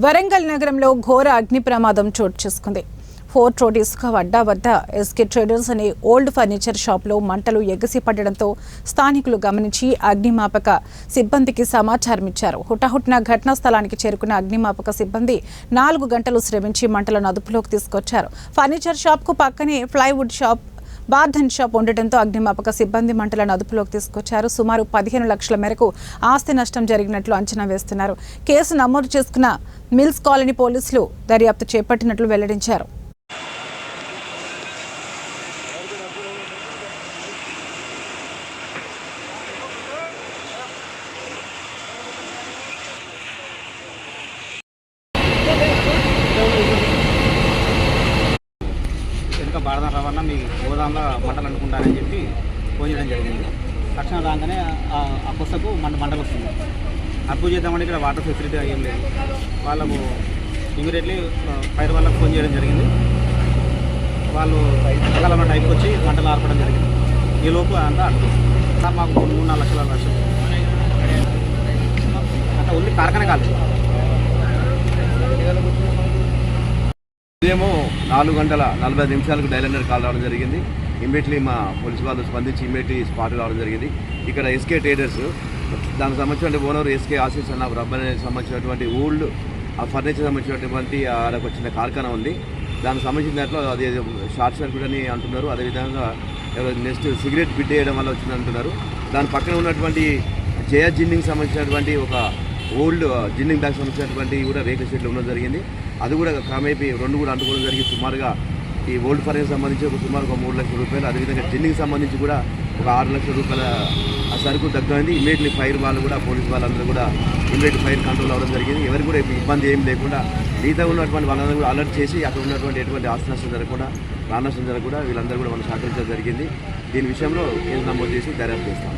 వరంగల్ నగరంలో ఘోర అగ్ని ప్రమాదం చోటు చేసుకుంది. ఫోర్ట్ రోడ్ ఇసుక అడ్డా వద్ద ఎస్కే ట్రేడర్స్ అనే ఓల్డ్ ఫర్నిచర్ షాప్లో మంటలు ఎగసిపడడంతో స్థానికులు గమనించి అగ్నిమాపక సిబ్బందికి సమాచారం ఇచ్చారు. హుటాహుటిన ఘటనా స్థలానికి చేరుకున్న అగ్నిమాపక సిబ్బంది 4 గంటలు శ్రమించి మంటలను అదుపులోకి తీసుకొచ్చారు. ఫర్నిచర్ షాప్కు పక్కనే ప్లైవుడ్ షాప్, బార్ధన్ షాప్ ఉండటంతో అగ్నిమాపక సిబ్బంది మంటలను అదుపులోకి తీసుకొచ్చారు. సుమారు 15 లక్షల మేరకు ఆస్తి నష్టం జరిగినట్లు అంచనా వేస్తున్నారు. కేసు నమోదు చేసుకున్న మిల్స్ కాలనీ పోలీసులు దర్యాప్తు చేపట్టినట్లు వెల్లడించారు. బారదా రవాణా మీ గోదాంలో మంటలు అనుకుంటారని చెప్పి ఫోన్ చేయడం జరిగింది. తక్షణం రాగానే ఆ కొత్తకు మంటలు వస్తుంది. అప్పు చేద్దామని ఇక్కడ వాటర్ ఫెసిలిటీ ఏం లేదు. వాళ్ళకు ఇమీడియట్లీ ఫైర్ వాళ్ళకి ఫోన్ చేయడం జరిగింది. వాళ్ళు సకాలంలో టైంకి వచ్చి మంటలు ఆర్పడం జరిగింది. ఈ లోపు అంతా అడ్డుకుంది. మాకు 3-4 లక్షలు అంటే ఓన్లీ కార్ఖానే కాదు. ఉదయం 4:45 డైలెండర్ కాల్ రావడం జరిగింది. ఇమ్మీడియట్లీ మా పోలీసు వాళ్ళు స్పందించి ఇమ్మీడియట్లీ స్పాట్ రావడం జరిగింది. ఇక్కడ ఎస్కే ట్రేడర్స్, దానికి సంబంధించిన ఓనర్ ఎస్కే ఆశీస్ అన్న రబ్బర్ సంబంధించినటువంటి ఓల్డ్ ఫర్నిచర్ సంబంధించినటువంటి ఆడకు వచ్చిన కార్ఖానా ఉంది. దానికి సంబంధించిన దాంట్లో అది షార్ట్ సర్క్యూట్ అని అంటున్నారు. అదేవిధంగా నెక్స్ట్ సిగరెట్ బిడ్ వేయడం వల్ల వచ్చింది అంటున్నారు. దాని పక్కన ఉన్నటువంటి జయ జిన్నింగ్ సంబంధించినటువంటి ఒక ఓల్డ్ జిన్నింగ్ బ్యాగ్ సంబంధించినటువంటి కూడా రేకుల షెడ్లు ఉండడం జరిగింది. అది కూడా క్రమేపీ 2 కూడా అంటుకోవడం జరిగింది. సుమారుగా ఈ ఓల్డ్ ఫర్నిచర్ సంబంధించి సుమారు 3 లక్షల రూపాయలు, అదేవిధంగా జిన్నింగ్ సంబంధించి కూడా ఒక 6 లక్షల రూపాయల ఆ సరుకు దగ్గరైంది. ఇమ్మీడియట్లీ ఫైర్ వాళ్ళు కూడా పోలీసు వాళ్ళందరూ కూడా ఇమ్మీడియట్ ఫైర్ కంట్రోల్ అవ్వడం జరిగింది. ఎవరికి కూడా ఇబ్బంది ఏం లేకుండా మిగతా ఉన్నటువంటి వాళ్ళందరూ కూడా అలర్ట్ చేసి అక్కడ ఉన్నటువంటి ఎటువంటి ఆస్తి నష్టం జరగకుండా, ప్రాణ నష్టం జరగకుండా వీళ్ళందరూ కూడా మనం సహకరించడం జరిగింది. దీని విషయంలో కేసు నమోదు చేసి దర్యాప్తు చేస్తాం.